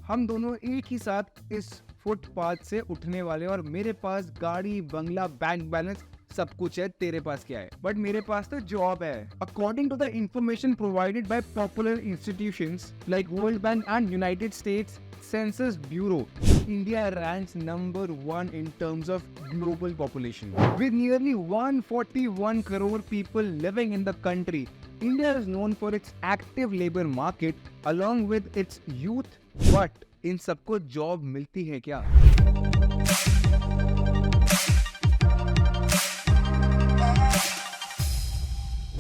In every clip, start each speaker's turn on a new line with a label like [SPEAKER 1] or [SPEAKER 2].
[SPEAKER 1] हम दोनों एक ही साथ इस फुटपाथ से उठने वाले, और मेरे पास गाड़ी, बंगला, बैंक बैलेंस सब कुछ है। तेरे पास क्या है? बट मेरे पास तो जॉब है। According to the information provided by popular institutions like World Bank and United States Census Bureau, India ranks number 1 in terms of global population. With nearly 141 crore people living in the country, India is known for its active labor market along with its youth. But इन सबको job मिलती है क्या?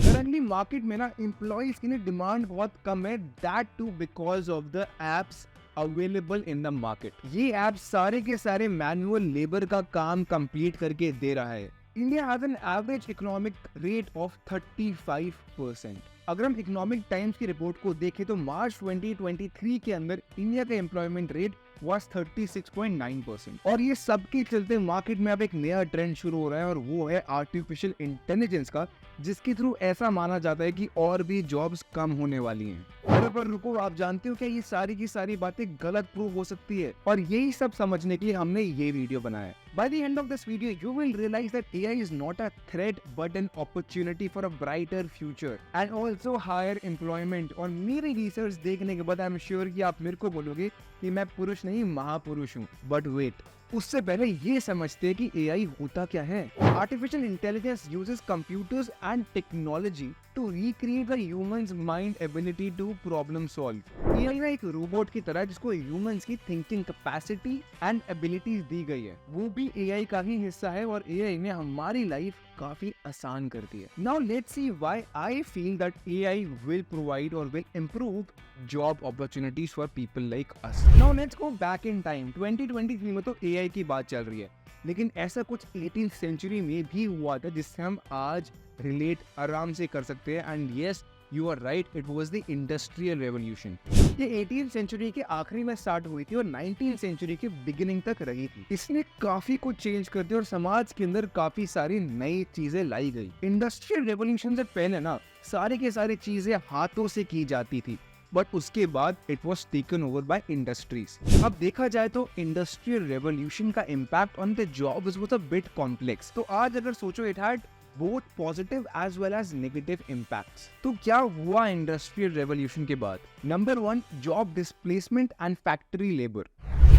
[SPEAKER 1] Currently market में ना employees की demand बहुत कम है, that too because of the apps available in the market. ये ऐप सारे के सारे मैनुअल लेबर का काम कंप्लीट करके दे रहा है। India has an average economic rate of 35%। अगर हम इकोनॉमिक टाइम्स की रिपोर्ट को देखें तो मार्च 2023 के अंदर इंडिया का एम्प्लॉयमेंट रेट was 36.9%। और ये सबके चलते मार्केट में अब एक नया ट्रेंड शुरू हो रहा है, और वो है आर्टिफिशियल इंटेलिजेंस का, जिसके थ्रू ऐसा माना जाता है कि और भी जॉब्स कम होने वाली हैं। पर रुको, आप जानते हो क्या ये सारी की सारी बातें गलत प्रूव हो सकती है? और यही सब समझने के लिए हमने ये वीडियो बनाया है। By the end of this video, you will realize that AI is not a threat but an opportunity for a brighter future and also higher employment। और मेरी रिसर्च देखने के बाद आई एम श्योर कि आप मेरे को बोलोगे कि मैं पुरुष नहीं महापुरुष हूँ। बट वेट, उससे पहले ये समझते हैं कि AI होता क्या है। Artificial intelligence uses computers and technology to recreate the humans mind ability to problem solve. AI ना एक रोबोट की तरह जिसको ह्यूमंस की थिंकिंग कैपेसिटी एंड एबिलिटीज दी गई है, वो भी AI का ही हिस्सा है, और AI ने हमारी लाइफ काफी आसान कर दी है। Now let's see why I feel that AI will provide और will improve job opportunities for people like us. Now let's go back in time. 2023 में तो AI की बात चल रही है, लेकिन ऐसा कुछ 18th सेंचुरी में भी हुआ था जिससे हम आज रिलेट आराम से कर सकते हैं। And yes, you are right, it was the industrial revolution. ये 18th सेंचुरी के आखिरी में स्टार्ट हुई थी और 19th सेंचुरी के बिगिनिंग तक रही थी। इसने काफी कुछ चेंज कर दिया और समाज के अंदर काफी सारी नई चीजें लाई गई। इंडस्ट्रियल रेवोल्यूशन से पहले ना सारी के सारी चीजें हाथों से की जाती थी, बट उसके बाद it was taken over by industries. अब देखा जाए तो इंडस्ट्रियल रेवोल्यूशन का impact on the jobs was a bit complex. तो आज अगर सोचो, it had both positive as well as negative impacts. तो क्या हुआ इंडस्ट्रियल रेवोल्यूशन के बाद? Number 1, job displacement and factory labour.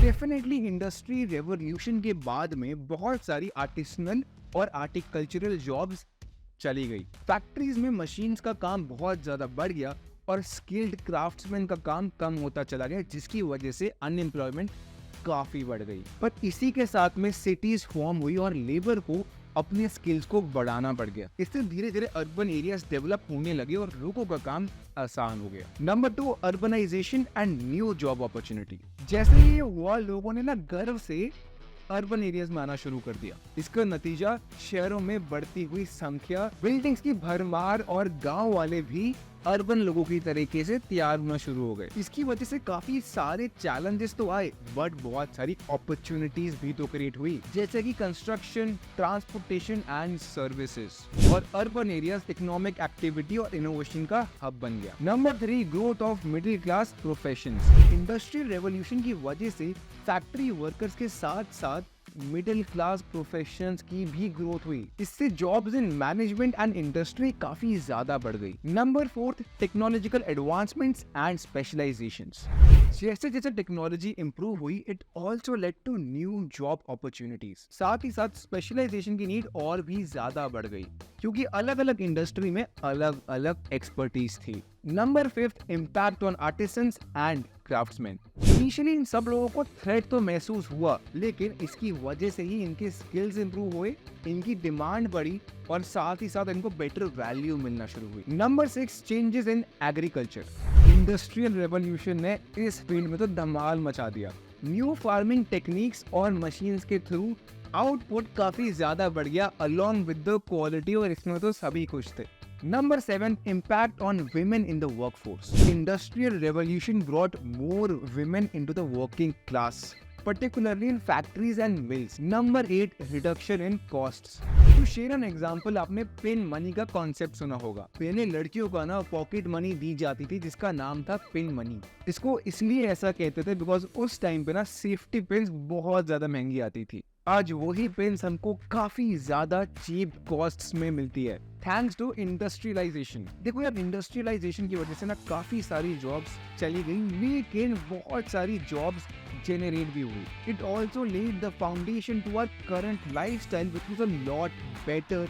[SPEAKER 1] Definitely industry revolution के बाद में बहुत सारी आर्टिसनल और आर्टिकल्चरल जॉब्स चली गई। फैक्ट्रीज में मशीन्स का काम बहुत ज्यादा बढ़ गया और स्किल्ड क्राफ्ट्समैन का काम कम होता चला गया, जिसकी वजह से अनएम्प्लॉयमेंट काफी बढ़ गई। पर इसी के साथ में सिटीज फॉर्म हुई और लेबर को अपने स्किल्स को बढ़ाना पड़ गया। इससे धीरे धीरे अर्बन एरियाज डेवलप होने लगे और लोगों का काम आसान हो गया। Number 2, urbanisation and new job opportunity. जैसे ये हुआ, लोगों ने ना गर्व से अर्बन एरियाज में आना शुरू कर दिया। इसका नतीजा शहरों में बढ़ती हुई संख्या, बिल्डिंग्स की भरमार, और गांव वाले भी अर्बन लोगों की तरीके से तैयार होना शुरू हो गए। इसकी वजह से काफी सारे चैलेंजेस तो आए, बट बहुत सारी अपॉर्चुनिटीज भी तो क्रिएट हुई, जैसे कि कंस्ट्रक्शन, ट्रांसपोर्टेशन एंड सर्विसेज। और अर्बन एरियाज इकोनॉमिक एक्टिविटी और इनोवेशन का हब बन गया। Number 3, growth of middle class professions. Industrial revolution की वजह से फैक्ट्री वर्कर्स के साथ साथ मिडिल क्लास प्रोफेशंस की भी ग्रोथ हुई। इससे jobs in management and industry काफी ज्यादा बढ़ गई। Number 4, technological advancements and specialisations. जैसे जैसे टेक्नोलॉजी इंप्रूव हुई, it also led to new job opportunities. साथ ही साथ स्पेशलाइजेशन की नीड और भी ज्यादा बढ़ गई, क्योंकि अलग अलग इंडस्ट्री में अलग अलग एक्सपर्टीज थी। Number 5, impact on artisans and craftsman. Initially in सब लोगों को थ्रेट तो महसूस हुआ, लेकिन इसकी वजह से ही इनके स्किल्स इंप्रूव हुए, इनकी डिमांड बढ़ी और साथ ही साथ इनको बेटर वैल्यू मिलना शुरू हुई। Number 6, changes in agriculture. Industrial revolution ने इस फील्ड में तो धमाल मचा दिया। न्यू फार्मिंग टेक्निक्स और मशीन्स के थ्रू आउटपुट काफी ज्यादा बढ़ गया अलॉन्ग विद द क्वालिटी, और इसमें तो सभी खुश थे। Number 7, impact on women in the workforce. Industrial revolution brought more women into the working class, particularly in factories and mills. Number 8, reduction in costs. To share an example, आपने pin money का concept सुना होगा। पहले लड़कियों का ना pocket money दी जाती थी जिसका नाम था पिन मनी। इसको इसलिए ऐसा कहते थे बिकॉज उस टाइम पे ना सेफ्टी पिन्स बहुत ज्यादा महंगी आती थी। आज वही पिन्स हमको काफी ज्यादा चीप कॉस्ट्स में मिलती है थैंक्स टू इंडस्ट्रियलाइजेशन। देखो यार, इंडस्ट्रियलाइजेशन की वजह से ना काफी सारी जॉब्स चली गई, लेकिन बहुत सारी जॉब्स generate भी हुई। It also laid the foundation to our current lifestyle, which was a lot better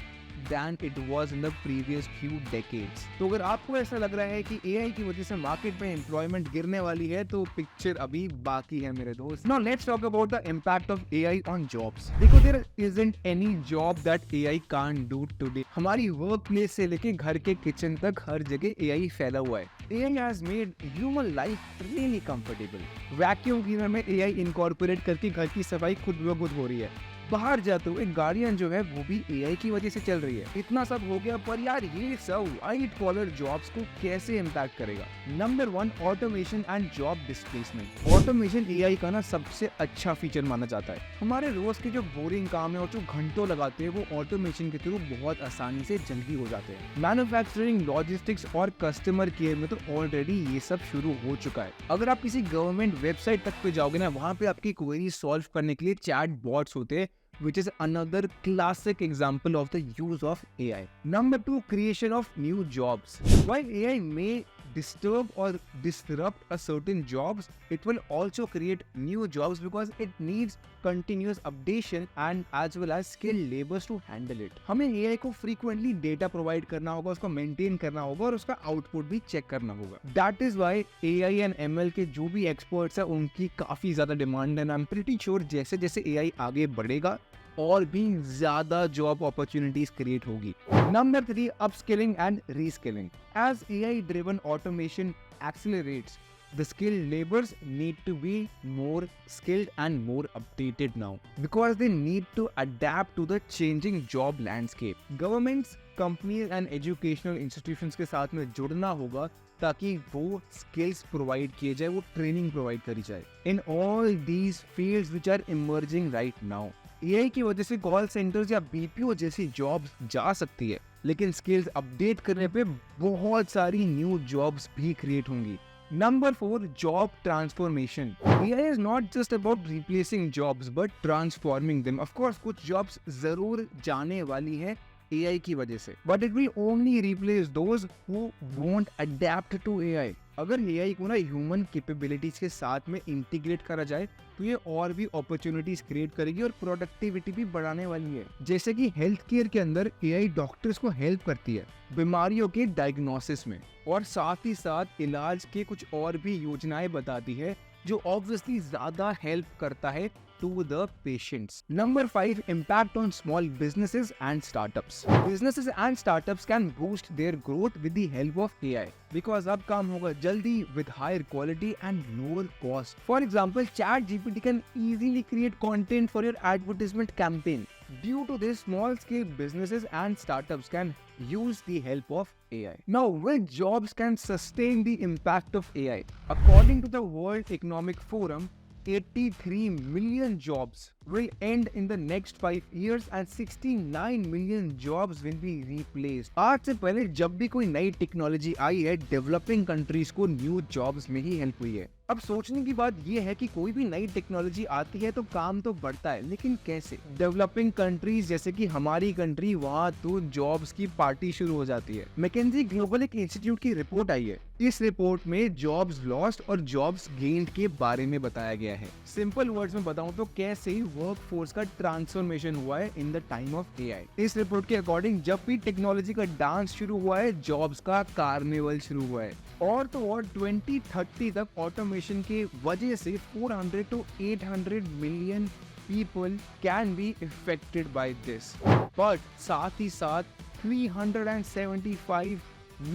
[SPEAKER 1] than it was in the previous few decades। तो अगर आपको ऐसा लग रहा है कि AI की वजह से मार्केट में एम्प्लॉयमेंट गिरने वाली है, तो पिक्चर अभी बाकी है मेरे दोस्त। Now let's talk about the impact of AI on jobs। देखो, there isn't any job that AI can't do today। हमारी वर्क प्लेस से लेके घर के किचन तक हर जगह AI फैला हुआ है। AI has made human life really comfortable। Vacuum cleaner में AI इनकॉर्पोरेट करके घर की सफाई खुद ब खुद हो रही है। बाहर जाते हुए गाड़ियां जो है वो भी AI की वजह से चल रही है। इतना सब हो गया, पर यार ये सब व्हाइट कॉलर जॉब्स को कैसे इम्पैक्ट करेगा? Number 1, automation and job displacement. Automation AI का ना सबसे अच्छा फीचर माना जाता है। हमारे रोज के जो बोरिंग काम है और जो घंटों लगाते हैं, वो ऑटोमेशन के थ्रू बहुत आसानी से जल्दी हो जाते हैं। मैन्युफैक्चरिंग, लॉजिस्टिक्स और कस्टमर केयर में तो ऑलरेडी ये सब शुरू हो चुका है। अगर आप किसी गवर्नमेंट वेबसाइट तक पे जाओगे ना, वहाँ पे आपकी क्वेरी सॉल्व करने के लिए चैट बॉट्स होते हैं, which is another classic example of the use of AI. Number 2, creation of new jobs. While AI may disturb or disrupt a certain jobs, it will also create new jobs because it needs continuous updation and as well as skilled laborers to handle it. हमें AI को frequently data provide करना होगा, उसको maintain करना होगा और उसका output भी check करना होगा। That is why AI and ML के जो भी experts हैं, उनकी काफी ज्यादा demand है। I'm pretty sure जैसे जैसे AI आगे बढ़ेगा और भी ज्यादा जॉब अपॉर्चुनिटीज क्रिएट होगी। Number 3, upskilling and reskilling. As AI driven automation accelerates, the skilled laborers need to be more skilled and more updated now because they need to adapt to the changing job landscape. Governments, companies and educational institutions के साथ में जुड़ना होगा ताकि वो skills provide किए जाए, वो ट्रेनिंग प्रोवाइड करी जाए। In all these fields which are emerging right now, AI की वजह से कॉल सेंटर्स या BPO जैसी जॉब्स जा सकती है, लेकिन स्किल्स अपडेट करने पे बहुत सारी न्यू जॉब्स भी क्रिएट होंगी। Number 4, job transformation. AI is not just about replacing jobs but transforming them. Of course, कुछ jobs जरूर जाने वाली है AI की वजह से, but it will only replace those who won't adapt to AI. अगर AI को ना ह्यूमन कैपेबिलिटीज के साथ में इंटीग्रेट करा जाए तो ये और भी अपॉर्चुनिटीज क्रिएट करेगी और प्रोडक्टिविटी भी बढ़ाने वाली है। जैसे कि हेल्थ केयर के अंदर AI डॉक्टर्स को हेल्प करती है बीमारियों के डायग्नोसिस में, और साथ ही साथ इलाज के कुछ और भी योजनाएं बताती है जो ऑब्वियसली ज्यादा हेल्प करता है to the patients. Number 5, impact on small businesses and startups. Businesses and startups can boost their growth with the help of AI because अब काम होगा जल्दी with higher quality and lower cost. For example, ChatGPT can easily create content for your advertisement campaign. Due to this, small scale businesses and startups can use the help of AI. Now, which jobs can sustain the impact of AI? According to the World Economic Forum, 83 million jobs will end in the next 5 years and 69 million jobs will be replaced. आज से पहले जब भी कोई नई technology आई है, developing countries को new jobs में ही हेल्प हुई है। अब सोचने की बात यह है कि कोई भी नई टेक्नोलॉजी आती है तो काम तो बढ़ता है, लेकिन कैसे? डेवलपिंग कंट्रीज जैसे कि हमारी कंट्री, वहाँ तो जॉब्स की पार्टी शुरू हो जाती है। मैकेंजी ग्लोबल एक इंस्टीट्यूट की रिपोर्ट आई है। इस रिपोर्ट में जॉब्स लॉस्ट और जॉब्स गेन्ड के बारे में बताया गया है। सिंपल वर्ड्स में बताऊं तो कैसे वर्क फोर्स का ट्रांसफॉर्मेशन हुआ है in the time of AI। इस रिपोर्ट के अकॉर्डिंग जब भी टेक्नोलॉजी का डांस शुरू हुआ है, जॉब्स का कार्निवल शुरू हुआ है। और तो और 2030 तक ऑटोमेशन के वजह से 400 to 800 million people can be affected by this, but साथ ही साथ 375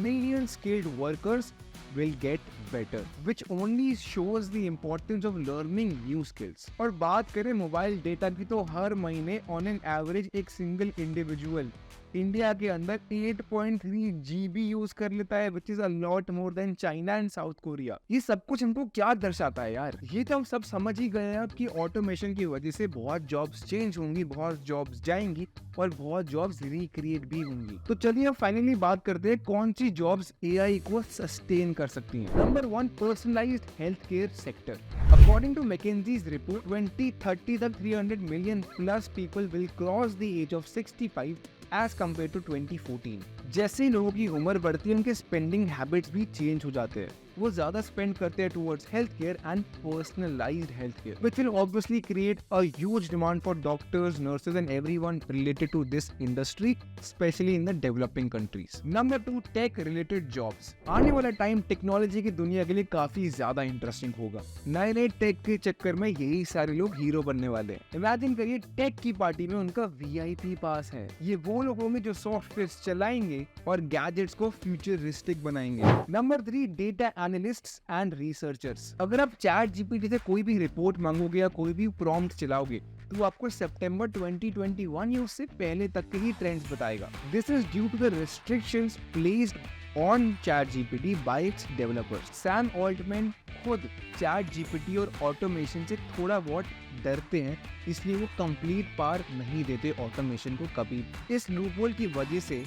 [SPEAKER 1] million skilled workers will get better, which only shows the importance of learning new skills. और बात करें मोबाइल डेटा की तो हर महीने ऑन एन एवरेज एक सिंगल इंडिविजुअल इंडिया के अंदर 8.3 GB यूज कर लेता है, which is a lot more than China and south Korea. ये सब कुछ हमको क्या दर्शाता है यार? ये तो हम सब समझ ही गए हैं कि ऑटोमेशन की वजह से बहुत जॉब्स चेंज होंगी, बहुत जॉब्स जाएंगी और बहुत जॉब्स रिक्रिएट भी होंगी। तो चलिए अब फाइनली बात करते हैं कौन सी जॉब्स एआई को सस्टेन कर सकती हैं। Number 1, personalised health care sector. According to McKinsey's report, 2030 तक 300 million plus people will cross the age of 65 as compared to 2014. जैसे ही लोगों की उम्र बढ़ती है उनके स्पेंडिंग हैबिट्स भी चेंज हो जाते हैं। वो ज्यादा स्पेंड करते हैं towards health care and personalised health care, which will obviously create a huge demand for doctors, nurses and everyone related to this industry, especially in the developing countries. Number 2, tech related jobs. आने वाला time technology की दुनिया के लिए काफी ज्यादा interesting होगा। नए नए टेक के चक्कर में यही सारे लोग हीरो बनने वाले हैं। इमेजिन करिए टेक की पार्टी में उनका VIP पास है। ये वो लोग होंगे जो सॉफ्टवेयर चलाएंगे और गैजेट्स को फ्यूचरिस्टिक बनाएंगे। Number 3, data analysts and researchers. अगर आप चैट जीपीटी से कोई भी रिपोर्ट मांगोगे या कोई भी प्रॉम्प्ट चलाओगे तो आपको सितंबर 2021 या उससे पहले तक के ही ट्रेंड्स बताएगा। This is due to the restrictions placed on ChatGPT by its developers. Sam Altman खुद चैट जीपीटी और ऑटोमेशन से थोड़ा बहुत डरते हैं, इसलिए वो कंप्लीट पार नहीं देते ऑटोमेशन को कभी। इस लूपहोल की वजह से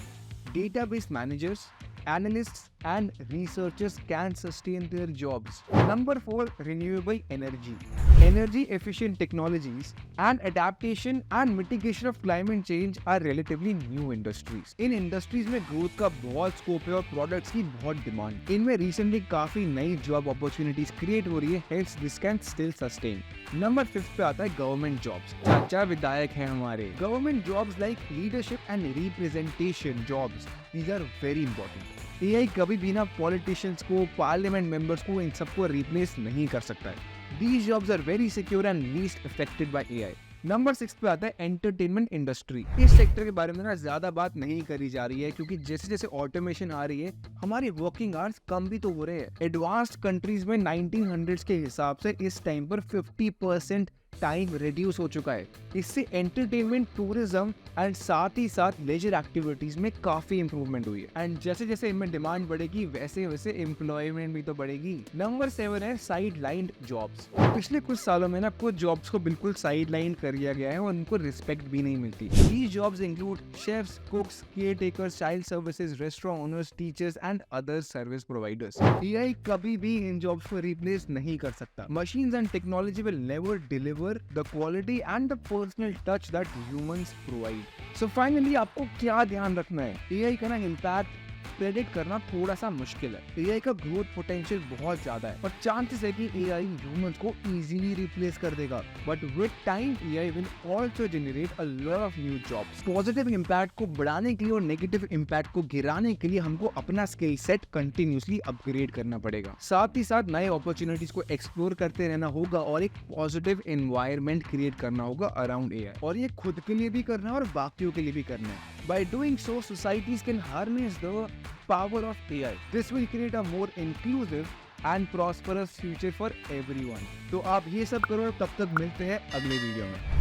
[SPEAKER 1] database managers, analysts and researchers can sustain their jobs. Number 4, renewable energy. Energy efficient technologies and adaptation and mitigation of climate change are relatively new industries. In industries में growth का बहुत scope है और products की बहुत demand. इनमें recently काफी नई job opportunities create हो रही है, hence this can still sustain. Number 5 पे आता है government jobs. चाचा विधायक हैं हमारे। Government jobs like leadership and representation jobs, these are very important. AI कभी भी ना पॉलिटिशियंस को, पार्लियामेंट मेंबर्स को, इन सबको रिप्लेस नहीं कर सकता है। These jobs are very secure and least affected by AI. Number 6 पे आता है एंटरटेनमेंट इंडस्ट्री। इस सेक्टर के बारे में ना ज्यादा बात नहीं करी जा रही है क्योंकि जैसे जैसे ऑटोमेशन आ रही है हमारे वर्किंग आवर्स कम भी तो हो रहे हैं। एडवांस्ड कंट्रीज में 1900s के हिसाब से इस टाइम पर 50% टाइम रिड्यूस हो चुका है। इससे एंटरटेनमेंट, टूरिज्म एंड साथ ही साथ लेजर एक्टिविटीज में काफी इंप्रूवमेंट हुई है। एंड जैसे जैसे इनमें डिमांड बढ़ेगी वैसे वैसे एम्प्लॉयमेंट भी तो बढ़ेगी। नंबर 7 है साइड लाइन जॉब्स। पिछले कुछ सालों में ना कुछ जॉब्स को बिल्कुल साइड लाइन कर दिया गया है और उनको रिस्पेक्ट भी नहीं मिलती। These jobs include chefs, cooks, caretakers, child services, restaurant owners, teachers and other service providers. AI कभी भी इन जॉब्स को रिप्लेस नहीं कर सकता। Machines and technology will never deliver the quality and the personal touch that humans provide. So finally आपको क्या ध्यान रखना है? AI का ना इम्पैक्ट प्रेडिक्ट करना थोड़ा सा मुश्किल है। AI का ग्रोथ पोटेंशियल बहुत ज्यादा है और चांसेस है कि AI ह्यूमंस को इजीली रिप्लेस कर देगा, but with time AI will also generate a lot of new jobs. Positive impact को बढ़ाने के लिए और नेगेटिव इम्पैक्ट को गिराने के लिए हमको अपना स्किल सेट कंटिन्यूसली अपग्रेड करना पड़ेगा। साथ ही साथ नए अपॉर्चुनिटीज को एक्सप्लोर करते रहना होगा और एक पॉजिटिव एनवायरनमेंट क्रिएट करना होगा अराउंड AI, और ये खुद के लिए भी करना है और बाकियों के लिए भी करना है। By doing so, societies can harness the power of AI. This will create a more inclusive and prosperous future for everyone. तो आप ये सब करो, तब तक मिलते हैं अगले वीडियो में।